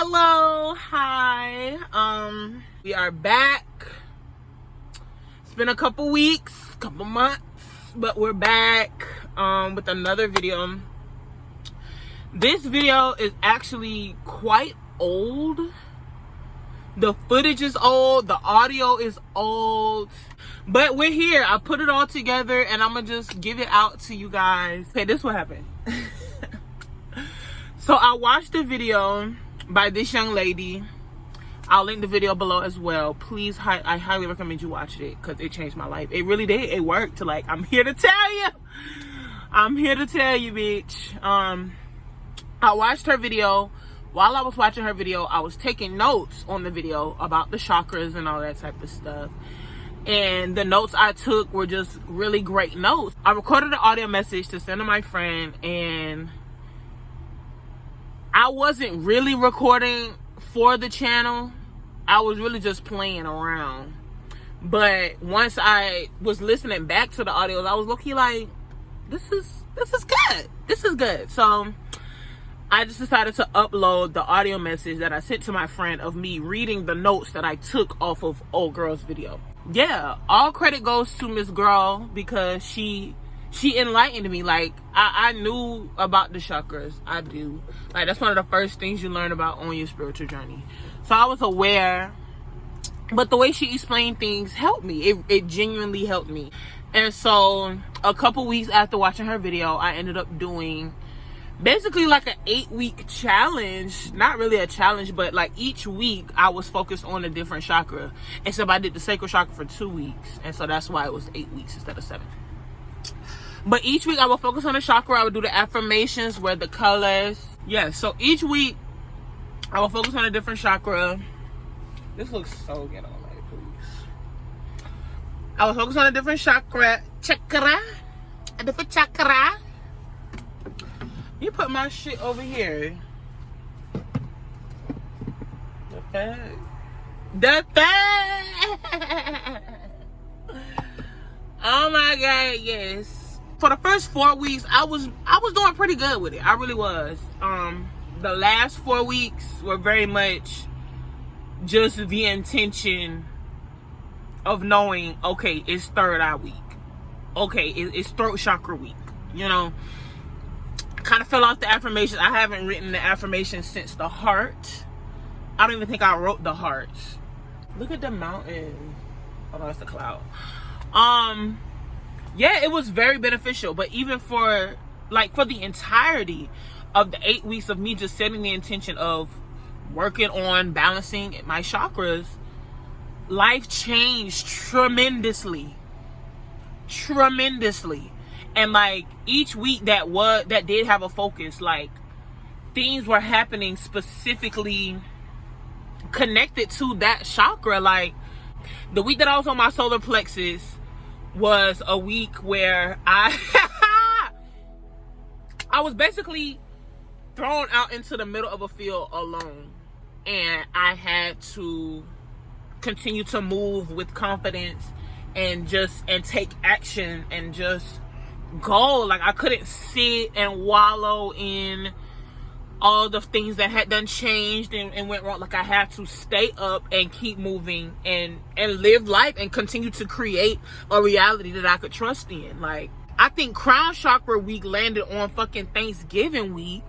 Hello, hi. We are back. It's been a couple weeks, couple months, but we're back with another video. This video is actually quite old. The footage is old, the audio is old, but we're here. I put it all together and I'm gonna just give it out to you guys. Okay, this is what happened. So I watched a video by this young lady. I'll link the video below as well. Please, I highly recommend you watch it because it changed my life. It really did. It worked. Like, I'm here to tell you. I'm here to tell you, bitch. I watched her video. While I was watching her video, I was taking notes on the video about the chakras and all that type of stuff. And the notes I took were just really great notes. I recorded an audio message to send to my friend, and I wasn't really recording for the channel. I was really just playing around. But once I was listening back to the audios, I was looking like, this is good. This is good. So I just decided to upload the audio message that I sent to my friend of me reading the notes that I took off of old girl's video. Yeah, all credit goes to Miss Girl because she enlightened me. Like, I knew about the chakras. I do. Like, that's one of the first things you learn about on your spiritual journey. So I was aware, but the way she explained things helped me. It genuinely helped me. And so a couple weeks after watching her video, I ended up doing basically like an 8-week challenge. Not really a challenge, but like each week I was focused on a different chakra. Except I did the sacral chakra for 2 weeks. And so that's why it was 8 weeks instead of 7. But each week I would focus on the chakra. I would do the affirmations, wear the colors. Yeah, so each week I would focus on a different chakra. This looks so ghetto, like, please. I would focus on a different chakra. A different chakra. You put my shit over here. The fact. Oh my God, yes. For the first 4 weeks, I was doing pretty good with it. I really was. The last 4 weeks were very much just the intention of knowing, okay, it's third eye week. Okay, it's throat chakra week. You know, kind of fell off the affirmations. I haven't written the affirmations since the heart. I don't even think I wrote the heart. Look at the mountain. Oh no, it's the cloud. Yeah, it was very beneficial. But even for the entirety of the 8 weeks of me just setting the intention of working on balancing my chakras, life changed tremendously. And like each week that did have a focus, like things were happening specifically connected to that chakra. Like the week that I was on my solar plexus was a week where I was basically thrown out into the middle of a field alone, and I had to continue to move with confidence and take action and just go. Like, I couldn't sit and wallow in all the things that had done changed and went wrong. Like, I had to stay up and keep moving and live life and continue to create a reality that I could trust in. Like, I think crown chakra week landed on fucking Thanksgiving week.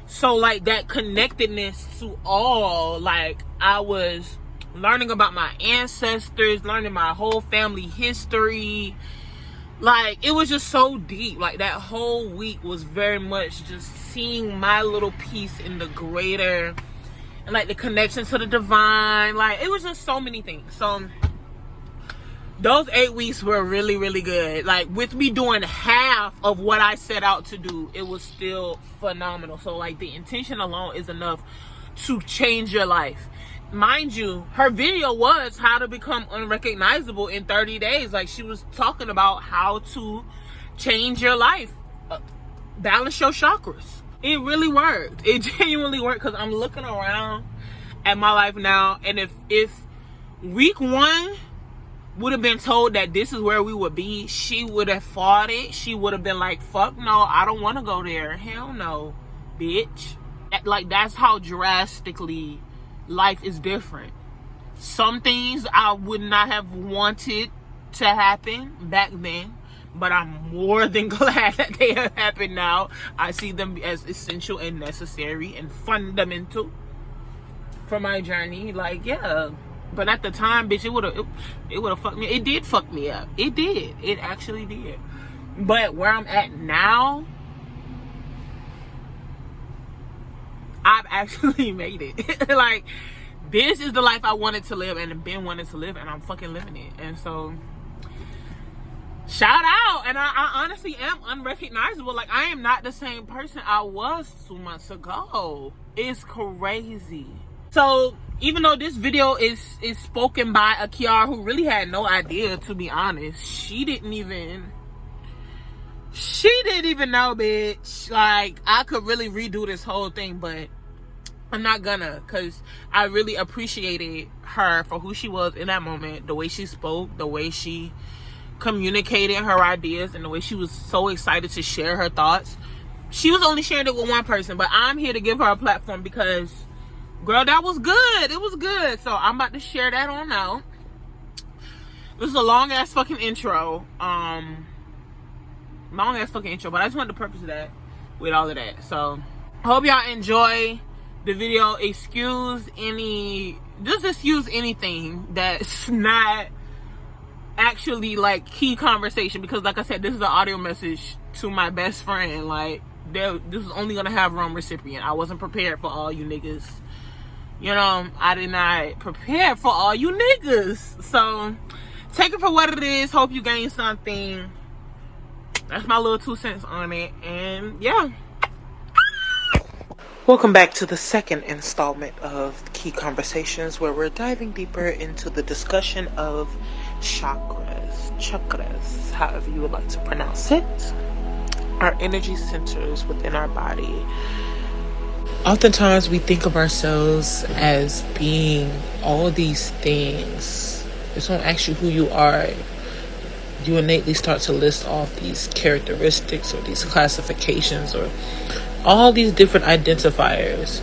So like that connectedness to all, like I was learning about my ancestors, learning my whole family history. Like, it was just so deep. Like, that whole week was very much just seeing my little piece in the greater, and like the connection to the divine. Like, it was just so many things. So those 8 weeks were really, really good. Like, with me doing half of what I set out to do, it was still phenomenal. So like, the intention alone is enough to change your life. Mind you, her video was how to become unrecognizable in 30 days. Like, she was talking about how to change your life, balance your chakras. It really worked. It genuinely worked, because I'm looking around at my life now, and if week 1 would have been told that this is where we would be, she would have fought it. She would have been like, fuck no, I don't want to go there. Hell no, bitch. Like, that's how drastically life is different. Some things I would not have wanted to happen back then, but I'm more than glad that they have happened now. I see them as essential and necessary and fundamental for my journey. Like, yeah. But at the time, bitch, it would have fucked me. It did fuck me up. It did. It actually did. But where I'm at now, I've actually made it. Like, this is the life I wanted to live and have been wanting to live, and I'm fucking living it. And so, shout out. And I honestly am unrecognizable. Like, I am not the same person I was 2 months ago. It's crazy. So, even though this video is spoken by a Kiara who really had no idea, to be honest, she didn't even know, bitch. Like, I could really redo this whole thing, but I'm not gonna, because I really appreciated her for who she was in that moment, the way she spoke, the way she communicated her ideas, and the way she was so excited to share her thoughts. She was only sharing it with one person, but I'm here to give her a platform because, girl, that was good. It was good. So I'm about to share that on out. This is a long ass fucking intro. But I just wanted to preface that with all of that. So I hope y'all enjoy the video. Excuse anything that's not actually like key conversation, because like I said, this is an audio message to my best friend. Like, this is only gonna have one recipient. I wasn't prepared for all you niggas. You know, I did not prepare for all you niggas. So take it for what it is. Hope you gain something. That's my little 2 cents on it. And yeah. Welcome back to the second installment of Key Conversations, where we're diving deeper into the discussion of chakras, however you would like to pronounce it. Our energy centers within our body. Oftentimes we think of ourselves as being all these things. If someone asks you who you are, you innately start to list off these characteristics or these classifications or all these different identifiers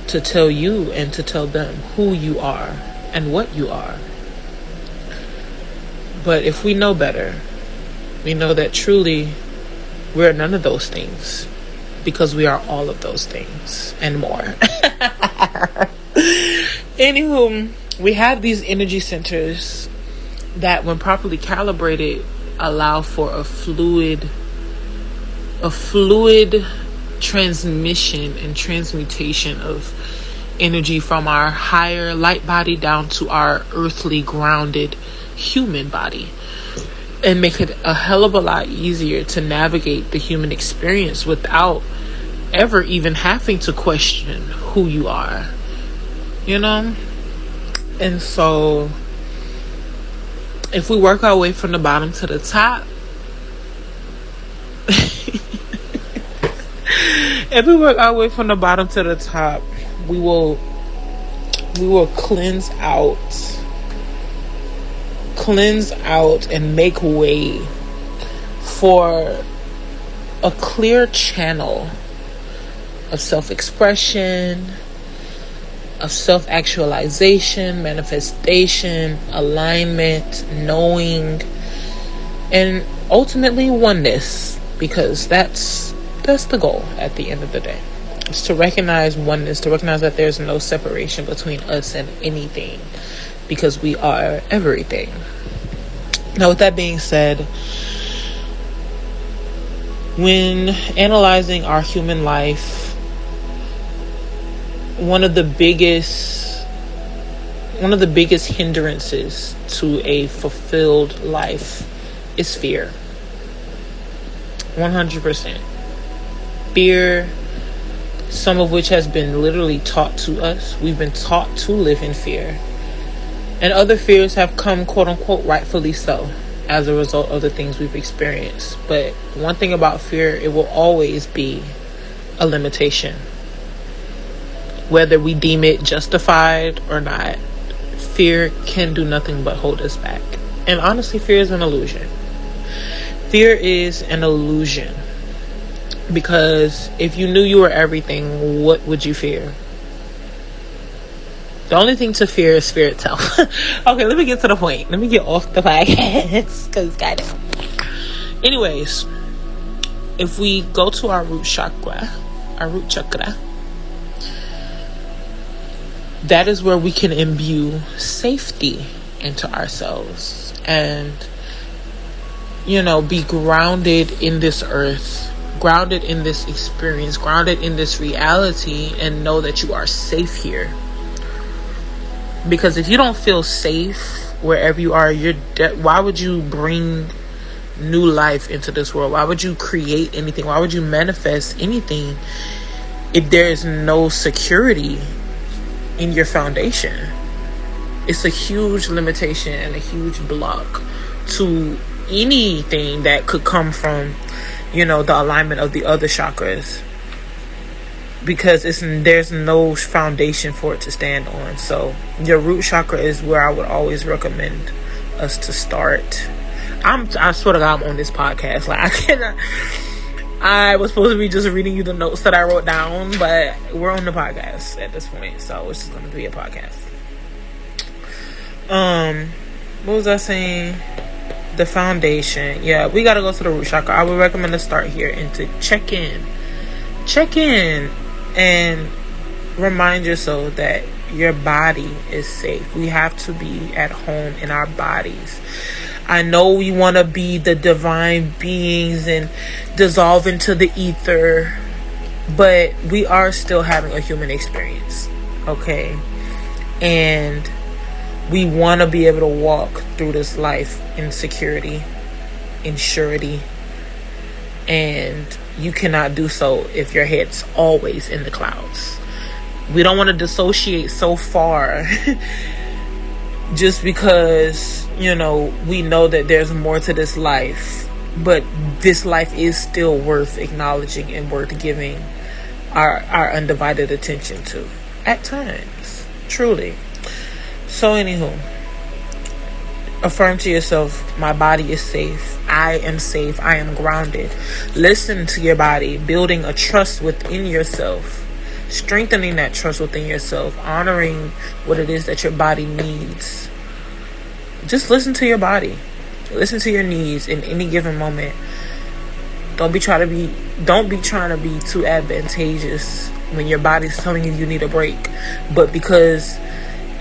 to tell you and to tell them who you are and what you are. But if we know better, we know that truly we're none of those things, because we are all of those things and more. Anywho, we have these energy centers that, when properly calibrated, allow for a fluid transmission and transmutation of energy from our higher light body down to our earthly grounded human body, and make it a hell of a lot easier to navigate the human experience without ever even having to question who you are, you know? And so if we work our way from the bottom to the top, we will cleanse out and make way for a clear channel of self-expression, of self-actualization, manifestation, alignment, knowing, and ultimately oneness, because that's the goal at the end of the day. It's to recognize oneness, to recognize that there's no separation between us and anything, because we are everything. Now, with that being said, when analyzing our human life, one of the biggest hindrances to a fulfilled life is fear. 100%. Fear, some of which has been literally taught to us. We've been taught to live in fear. And other fears have come, quote unquote, rightfully so, as a result of the things we've experienced. But one thing about fear, it will always be a limitation. Whether we deem it justified or not, fear can do nothing but hold us back. And honestly, fear is an illusion. Fear is an illusion. Because if you knew you were everything, what would you fear? The only thing to fear is fear itself. Okay, let me get to the point. Let me get off the podcast. Because, goddamn. Anyways, if we go to our root chakra, that is where we can imbue safety into ourselves. And, be grounded in this earth, grounded in this experience, grounded in this reality, and know that you are safe here. Because if you don't feel safe wherever you are, why would you bring new life into this world? Why would you create anything? Why would you manifest anything if there is no security in your foundation? It's a huge limitation and a huge block to anything that could come from, the alignment of the other chakras. Because there's no foundation for it to stand on. So your root chakra is where I would always recommend us to start. I swear to God, I'm on this podcast. Like, I was supposed to be just reading you the notes that I wrote down, but we're on the podcast at this point, so it's just going to be a podcast. What was I saying? The foundation. Yeah, we got to go to the root chakra. I would recommend to start here and to check in and remind yourself that your body is safe. We have to be at home in our bodies. I know we want to be the divine beings and dissolve into the ether, but we are still having a human experience, okay? And we want to be able to walk through this life in security, in surety, and you cannot do so if your head's always in the clouds. We don't want to dissociate so far just because, we know that there's more to this life, but this life is still worth acknowledging and worth giving our undivided attention to at times, truly. So anywho, affirm to yourself, my body is safe. I am safe. I am grounded. Listen to your body, building a trust within yourself, strengthening that trust within yourself, honoring what it is that your body needs. Just listen to your body. Listen to your needs in any given moment. Don't be trying to be too advantageous when your body's telling you need a break. But because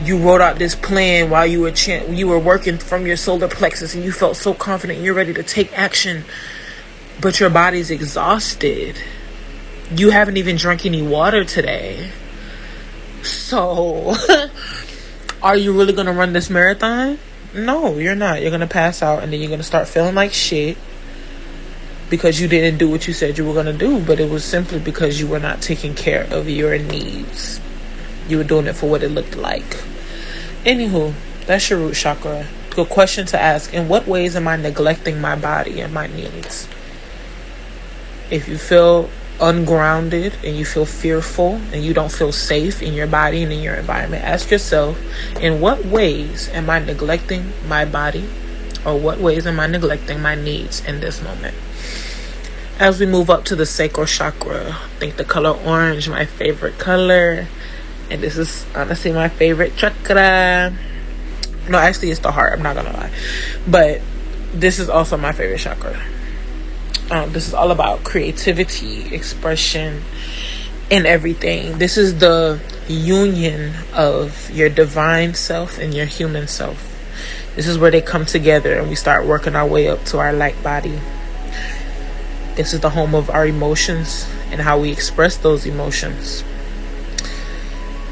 you wrote out this plan while you were working from your solar plexus and you felt so confident and you're ready to take action, but your body's exhausted. You haven't even drank any water today. So, are you really going to run this marathon? No, you're not. You're going to pass out and then you're going to start feeling like shit because you didn't do what you said you were going to do, but it was simply because you were not taking care of your needs. You were doing it for what it looked like. Anywho, that's your root chakra. Good question to ask. In what ways am I neglecting my body and my needs? If you feel ungrounded and you feel fearful and you don't feel safe in your body and in your environment, ask yourself, in what ways am I neglecting my body, or what ways am I neglecting my needs in this moment? As we move up to the sacral chakra, I think the color orange, my favorite color. And this is honestly my favorite chakra. No, actually it's the heart. I'm not gonna lie. But this is also my favorite chakra. This is all about creativity, expression, and everything. This is the union of your divine self and your human self. This is where they come together and we start working our way up to our light body. This is the home of our emotions and how we express those emotions.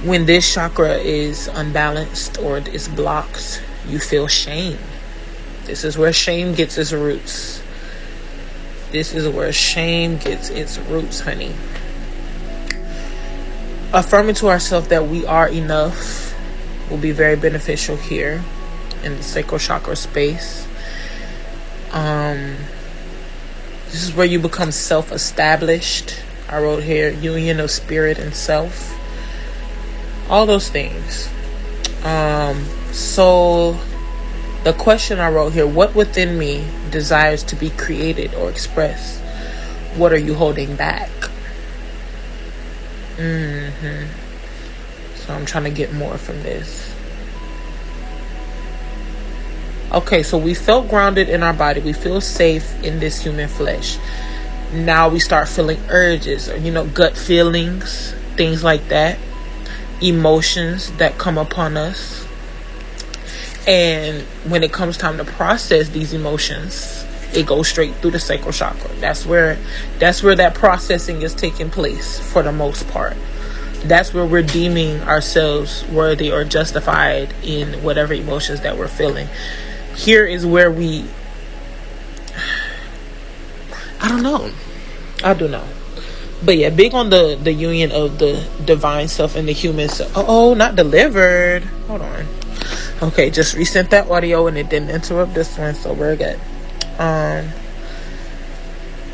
When this chakra is unbalanced or is blocked, you feel shame. This is where shame gets its roots. This is where shame gets its roots, honey. Affirming to ourselves that we are enough will be very beneficial here in the sacral chakra space. This is where you become self-established. I wrote here, union of spirit and self. All those things. So the question I wrote here, what within me desires to be created or expressed? What are you holding back? So I'm trying to get more from this. Okay, so we felt grounded in our body. We feel safe in this human flesh. Now we start feeling urges, or, gut feelings, things like that. Emotions that come upon us. And when it comes time to process these emotions, it goes straight through the sacral chakra. That's where that processing is taking place for the most part. That's where we're deeming ourselves worthy or justified in whatever emotions that we're feeling. Here is where I don't know. I do know. But yeah, big on the union of the divine self and the human self. Oh, not delivered. Hold on. Okay, just resent that audio and it didn't interrupt this one, so we're good.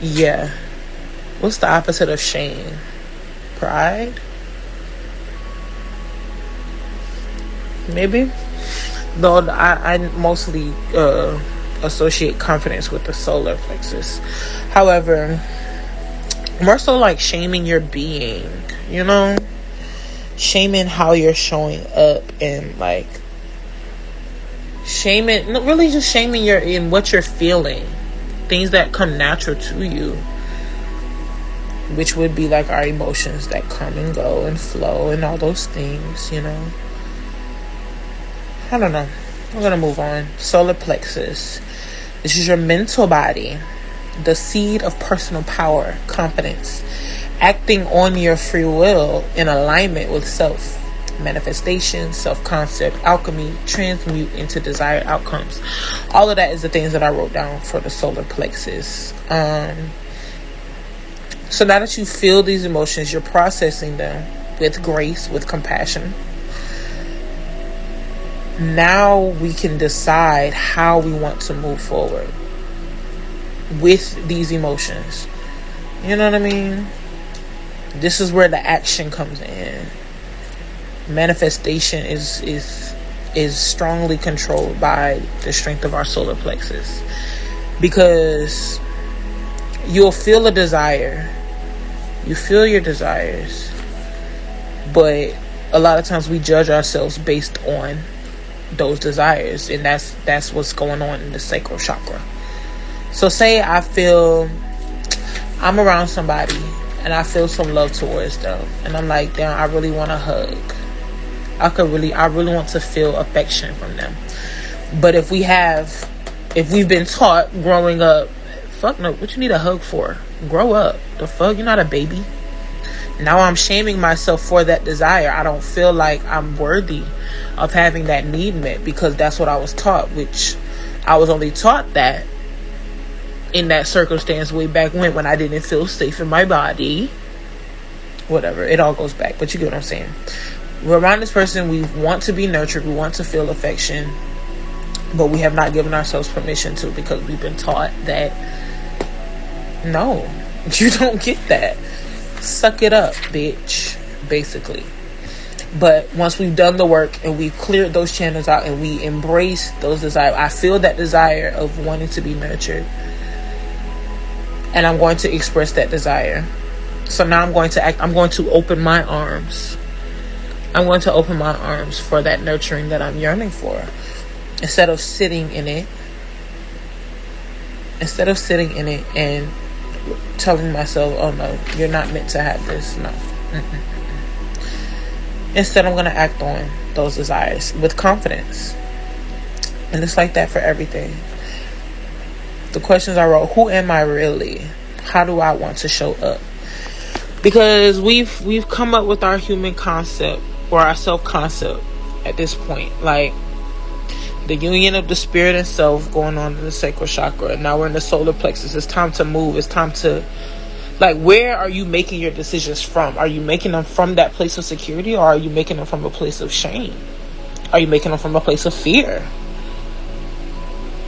Yeah. What's the opposite of shame? Pride? Maybe? Though I mostly associate confidence with the solar plexus. However, more so like shaming your being, shaming how you're showing up, and like really just shaming in what you're feeling, things that come natural to you, which would be like our emotions that come and go and flow and all those things, I don't know. We're gonna move on. Solar plexus. This is your mental body, the seed of personal power, confidence, acting on your free will in alignment with self, manifestation, self-concept, alchemy, transmute into desired outcomes. All of that is the things that I wrote down for the solar plexus. So now that you feel these emotions, you're processing them with grace, with compassion. Now we can decide how we want to move forward with these emotions. You know what I mean? This is where the action comes in. Manifestation is strongly controlled by the strength of our solar plexus, because you'll feel a desire, you feel your desires, but a lot of times we judge ourselves based on those desires, and that's what's going on in the sacral chakra. So say I'm around somebody and I feel some love towards them, and I'm like, damn, I really want a hug. I really want to feel affection from them. But if we've been taught growing up, fuck no, what you need a hug for? Grow up. The fuck, you're not a baby. Now I'm shaming myself for that desire. I don't feel like I'm worthy of having that need met, because that's what I was taught, which I was only taught that in that circumstance way back when I didn't feel safe in my body. Whatever, it all goes back, but you get what I'm saying. We're around this person, we want to be nurtured, we want to feel affection, but we have not given ourselves permission to, because we've been taught that no, you don't get that. Suck it up, bitch, basically. But once we've done the work and we've cleared those channels out and we embrace those desires, I feel that desire of wanting to be nurtured, and I'm going to express that desire. So now I'm going to open my arms. I'm going to open my arms for that nurturing that I'm yearning for. Instead of sitting in it and telling myself, oh no, you're not meant to have this. No. Instead, I'm going to act on those desires with confidence. And it's like that for everything. The questions I wrote: who am I really? How do I want to show up? Because we've come up with our human concept, or our self-concept at this point. Like, the union of the spirit and self going on in the sacral chakra. Now we're in the solar plexus. It's time to move. It's time to, like, where are you making your decisions from? Are you making them from that place of security, or are you making them from a place of shame? Are you making them from a place of fear?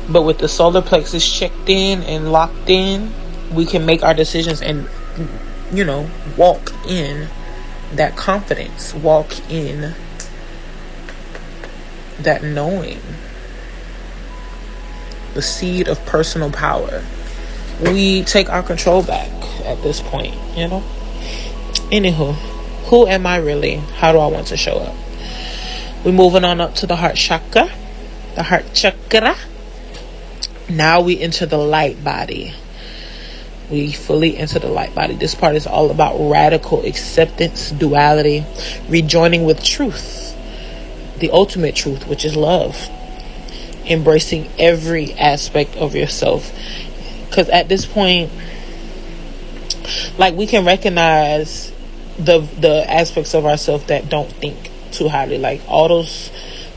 But with the solar plexus checked in and locked in, we can make our decisions and, walk in that confidence, walk in that knowing. The seed of personal power. we take our control back at this point, you know. Anywho, who am I really? How do I want to show up? We're moving on up to the heart chakra. The heart chakra. Now we enter the light body. We fully enter the light body. This part is all about radical acceptance, duality, rejoining with truth, the ultimate truth, which is love. Embracing every aspect of yourself. Because at this point, like, we can recognize the aspects of ourselves that don't think too highly. Like all those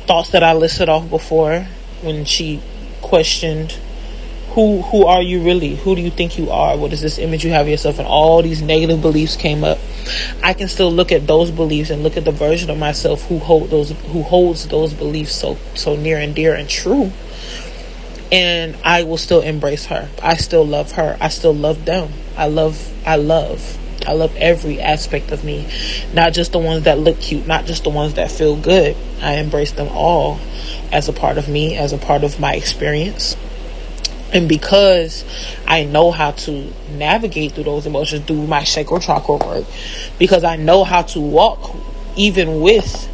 thoughts that I listed off before when she questioned, who are you really? Who do you think you are? What is this image you have of yourself? And all these negative beliefs came up. I can still look at those beliefs and look at the version of myself who holds those beliefs so near and dear and true. And I will still embrace her. I still love her. I still love them. I love every aspect of me. Not just the ones that look cute, not just the ones that feel good. I embrace them all as a part of me, as a part of my experience. And because I know how to navigate through those emotions through my sacral chakra work, because I know how to walk even with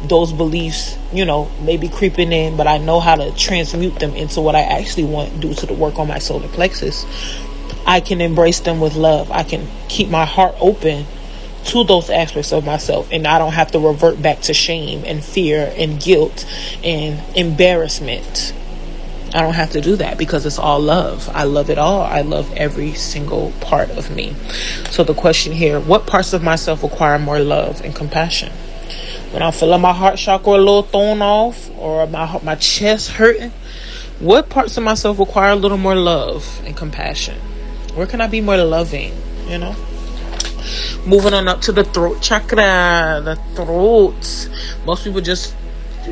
those beliefs, you know, maybe creeping in, but I know how to transmute them into what I actually want due to the work on my solar plexus, I can embrace them with love. I can keep my heart open to those aspects of myself, and I don't have to revert back to shame and fear and guilt and embarrassment. I don't have to do that because it's all love. I love it all. I love every single part of me. So the question here, what parts of myself require more love and compassion? When I'm feeling my heart chakra a little thrown off, or my chest hurting, what parts of myself require a little more love and compassion? Where can I be more loving, you know? Moving on up to the throat chakra, the throat. Most people just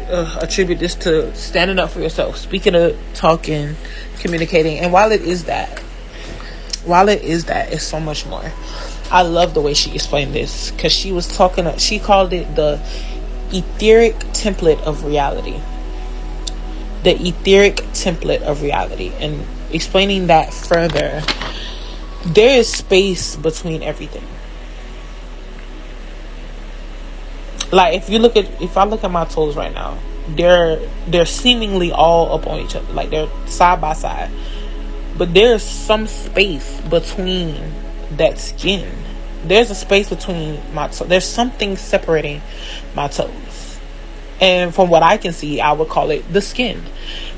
attribute this to standing up for yourself, speaking up, talking, communicating. And while it is that, it's so much more. I love the way she explained this, because she called it the etheric template of reality. The etheric template of reality. And explaining that further, there is space between everything. Like if I look at my toes right now, they're seemingly all up on each other, like they're side by side, but there's some space between that skin. There's a space between my toes. There's something separating my toes, and from what I can see, I would call it the skin.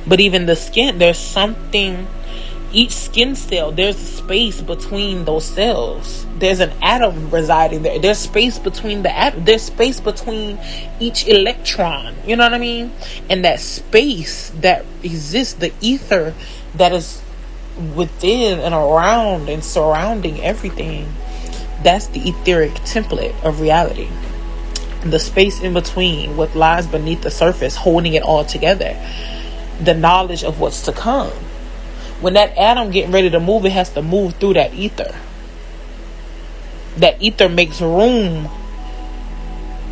But even the skin, there's something. Each skin cell, there's a space between those cells. There's an atom residing there. There's space between the atom. There's space between each electron. You know what I mean? And that space that exists, the ether that is within and around and surrounding everything, that's the etheric template of reality. The space in between, what lies beneath the surface, holding it all together. The knowledge of what's to come. When that atom getting ready to move, it has to move through that ether. That ether makes room.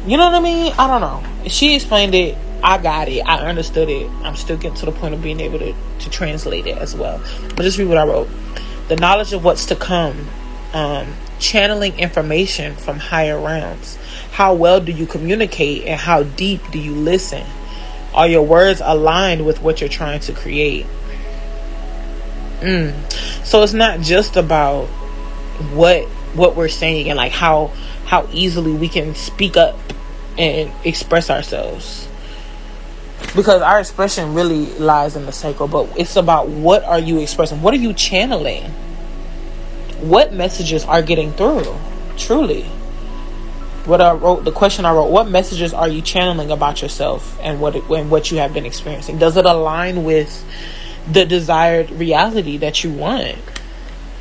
You know what I mean? I don't know. She explained it. I got it. I understood it. I'm still getting to the point of being able to translate it as well. But just read what I wrote. The knowledge of what's to come. Channeling information from higher realms. How well do you communicate, and how deep do you listen? Are your words aligned with what you're trying to create? So it's not just about what we're saying and like how easily we can speak up and express ourselves, because our expression really lies in the sacral, but it's about what are you expressing, what are you channeling, what messages are getting through. Truly, the question I wrote, what messages are you channeling about yourself and what you have been experiencing? Does it align with the desired reality that you want?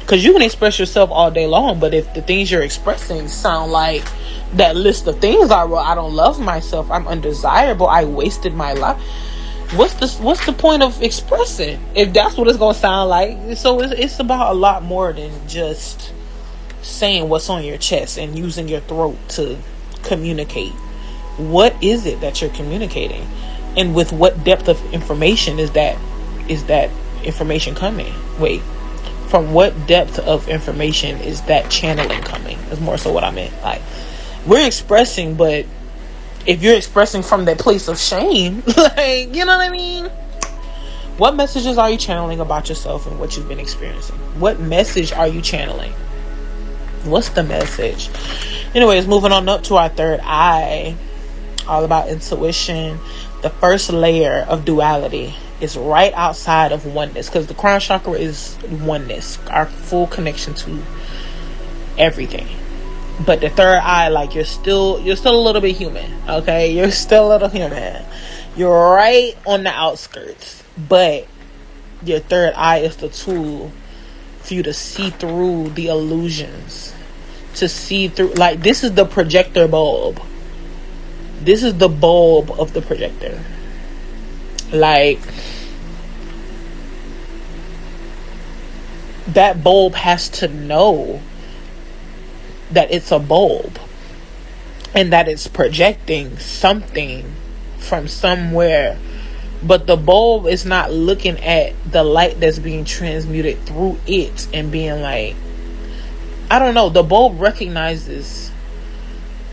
Because you can express yourself all day long, but if the things you're expressing sound like that list of things I wrote, I don't love myself, I'm undesirable, I wasted my life, what's the point of expressing if that's what it's gonna sound like? So it's about a lot more than just saying what's on your chest and using your throat to communicate. What is it that you're communicating, and with what depth of information is that information coming? Wait, From what depth of information is that channeling coming? Is more so what I meant. Like, we're expressing, but if you're expressing from that place of shame, like, you know what I mean? What messages are you channeling about yourself and what you've been experiencing? What message are you channeling? What's the message? Anyways, moving on up to our third eye, all about intuition. The first layer of duality is right outside of oneness, because the crown chakra is oneness, our full connection to everything. But the third eye, like, you're still a little bit human, okay? You're still a little human. You're right on the outskirts, but your third eye is the tool for you to see through the illusions, to see through, like, this is the projector bulb. This is the bulb of the projector. Like, that bulb has to know that it's a bulb and that it's projecting something from somewhere, but the bulb is not looking at the light that's being transmuted through it and being like, I don't know. The bulb recognizes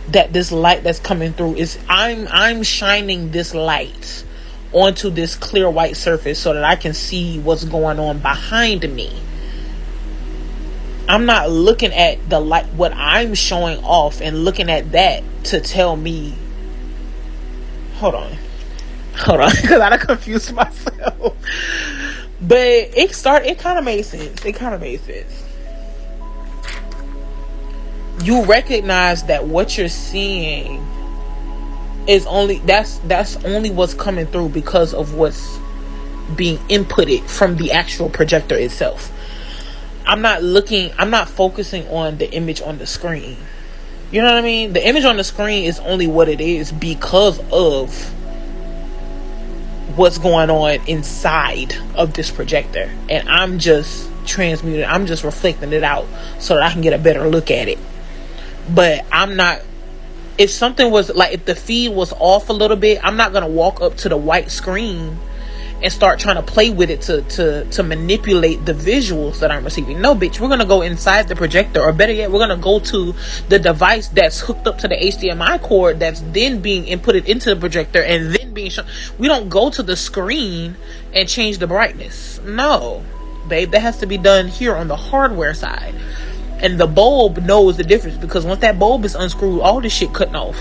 that this light that's coming through is, I'm shining this light onto this clear white surface so that I can see what's going on behind me. I'm not looking at the light, what I'm showing off, and looking at that to tell me, hold on, because I done confused myself. But it kind of made sense. You recognize that what you're seeing is only, that's only what's coming through because of what's being inputted from the actual projector itself. I'm not focusing on the image on the screen. You know what I mean? The image on the screen is only what it is because of what's going on inside of this projector. And I'm just transmuting, I'm just reflecting it out so that I can get a better look at it. But I'm not, if something was like, if the feed was off a little bit, I'm not going to walk up to the white screen and start trying to play with it to manipulate the visuals that I'm receiving. No, bitch, we're going to go inside the projector, or better yet, we're going to go to the device that's hooked up to the HDMI cord that's then being inputted into the projector and then being shown. We don't go to the screen and change the brightness. No, babe, that has to be done here on the hardware side. And the bulb knows the difference, because once that bulb is unscrewed, all this shit cutting off.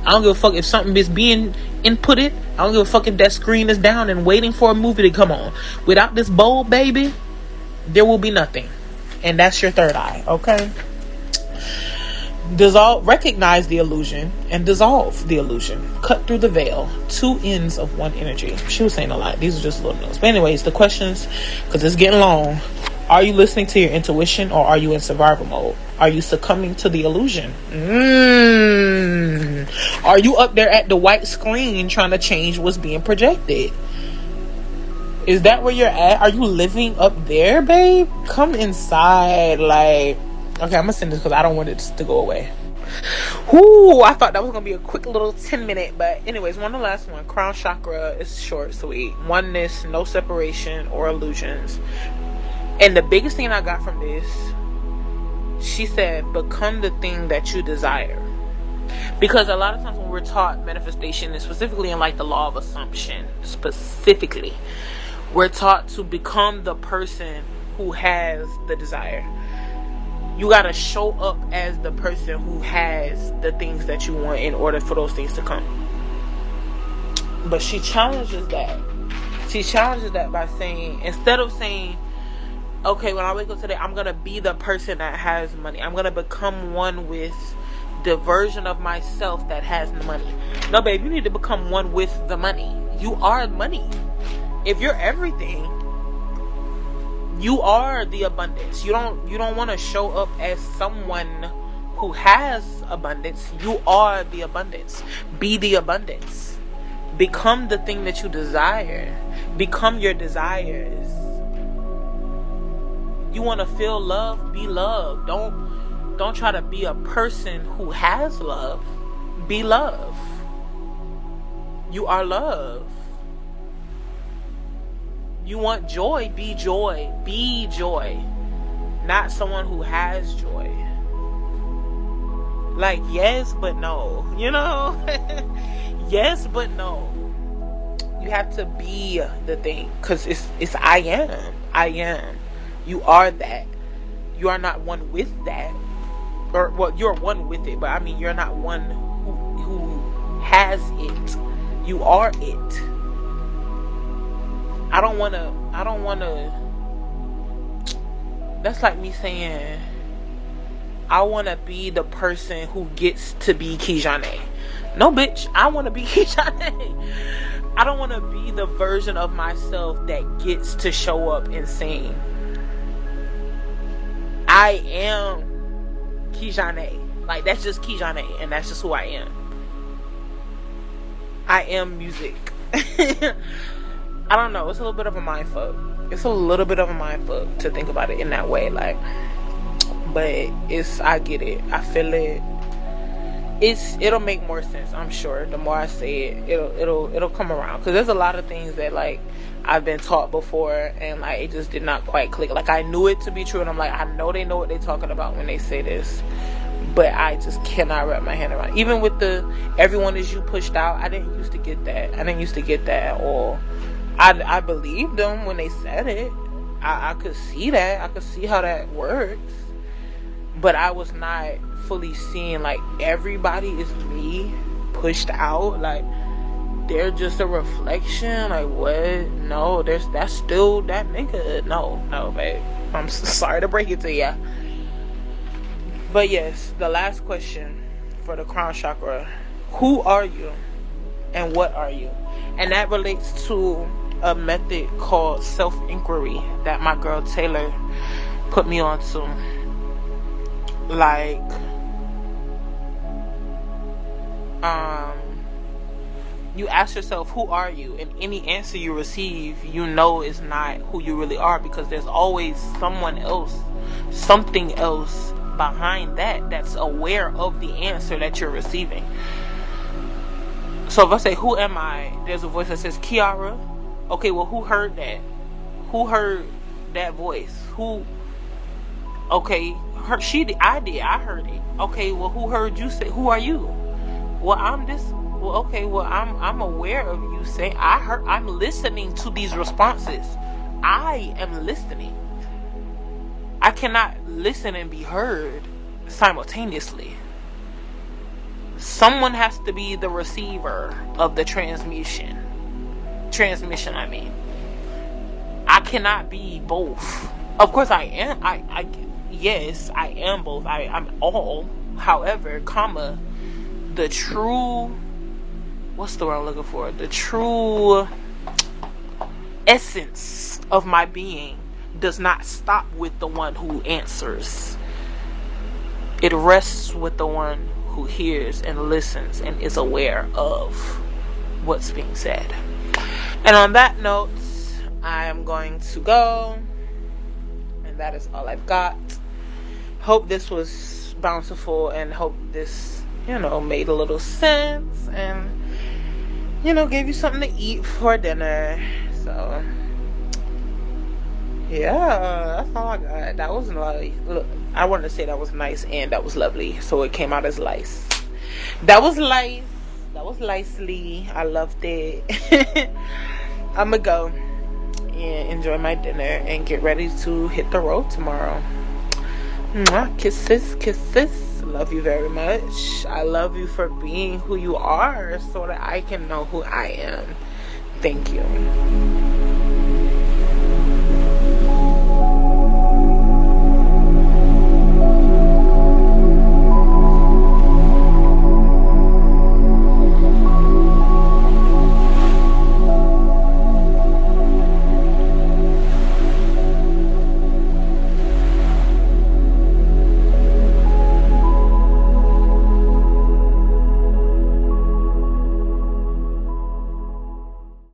I don't give a fuck if something is being inputted. I don't give a fuck if that screen is down and waiting for a movie to come on. Without this bulb, baby, there will be nothing. And that's your third eye, okay? Recognize the illusion and dissolve the illusion. Cut through the veil. Two ends of one energy. She was saying a lot. These are just little notes. But anyways, the questions, because it's getting long. Are you listening to your intuition, or are you in survival mode? Are you succumbing to the illusion? Are you up there at the white screen trying to change what's being projected? Is that where you're at? Are you living up there, babe? Come inside. Like, okay, I'm gonna send this because I don't want it to go away. Whoo, I thought that was gonna be a quick little 10-minute, but anyways, the last one. Crown chakra is short, sweet. Oneness, no separation or illusions. And the biggest thing I got from this, she said, become the thing that you desire. Because a lot of times when we're taught manifestation, and specifically in like the law of assumption, specifically, we're taught to become the person who has the desire. You got to show up as the person who has the things that you want in order for those things to come. But she challenges that. She challenges that by saying, instead of saying, okay, when I wake up today, I'm going to be the person that has money. I'm going to become one with the version of myself that has the money. No, babe, you need to become one with the money. You are money. If you're everything, you are the abundance. You don't want to show up as someone who has abundance. You are the abundance. Be the abundance. Become the thing that you desire. Become your desires. You want to feel love? Be love. Don't try to be a person who has love. Be love. You are love. You want joy? Be joy. Be joy. not someone who has joy. Like, yes, but no. You know? Yes, but no. You have to be the thing. Because it's I am. I am. You are that. You are not one with that. Or, well, you're one with it. But, I mean, you're not one who has it. You are it. I don't want to. That's like me saying, I want to be the person who gets to be Kijhane. No, bitch. I want to be Kijhane. I don't want to be the version of myself that gets to show up and sing. I am Kijhane. Like, that's just Kijhane, and that's just who I am. I am music. I don't know. It's a little bit of a mind fuck. It's a little bit of a mind fuck to think about it in that way. Like, but I get it. I feel it. It'll make more sense, I'm sure. The more I say it, it'll come around. Because there's a lot of things that, like, I've been taught before, and, like, it just did not quite click. Like, I knew it to be true, and I'm like, I know they know what they're talking about when they say this. But I just cannot wrap my hand around it. Even with the everyone is you pushed out, I didn't used to get that. I didn't used to get that at all. I believed them when they said it. I could see that. I could see how that works. But I was not fully seeing, like, everybody is me pushed out. Like, they're just a reflection. Like, what? No, that's still that nigga. No, babe. I'm sorry to break it to ya. But yes, the last question for the crown chakra. Who are you? And what are you? And that relates to a method called self-inquiry that my girl Taylor put me on to. Like, you ask yourself, who are you? And any answer you receive, you know is not who you really are, because there's always someone else, something else behind that's aware of the answer that you're receiving. So if I say, who am I? There's a voice that says, Kiara. Okay, well, who heard that? Who heard that voice? Okay, I heard it. Okay, well, who heard you say, who are you? Well, I'm this. Well, okay, well, I'm aware of you saying, I'm listening to these responses. I am listening. I cannot listen and be heard simultaneously. Someone has to be the receiver of the transmission, I mean. I cannot be both. Of course I am. Yes, I am both. I'm all. However, the true, what's the word I'm looking for? The true essence of my being does not stop with the one who answers. It rests with the one who hears and listens and is aware of what's being said. And on that note, I am going to go. And that is all I've got. Hope this was bountiful, and hope this, made a little sense, and, gave you something to eat for dinner. So, yeah, that's all I got. That was lovely. Look, I wanted to say that was nice and that was lovely, so it came out as lice. That was lice. That was licely. I loved it. I'm gonna go and enjoy my dinner and get ready to hit the road tomorrow. Mwah. Kisses. Love you very much. I love you for being who you are, so that I can know who I am. Thank you.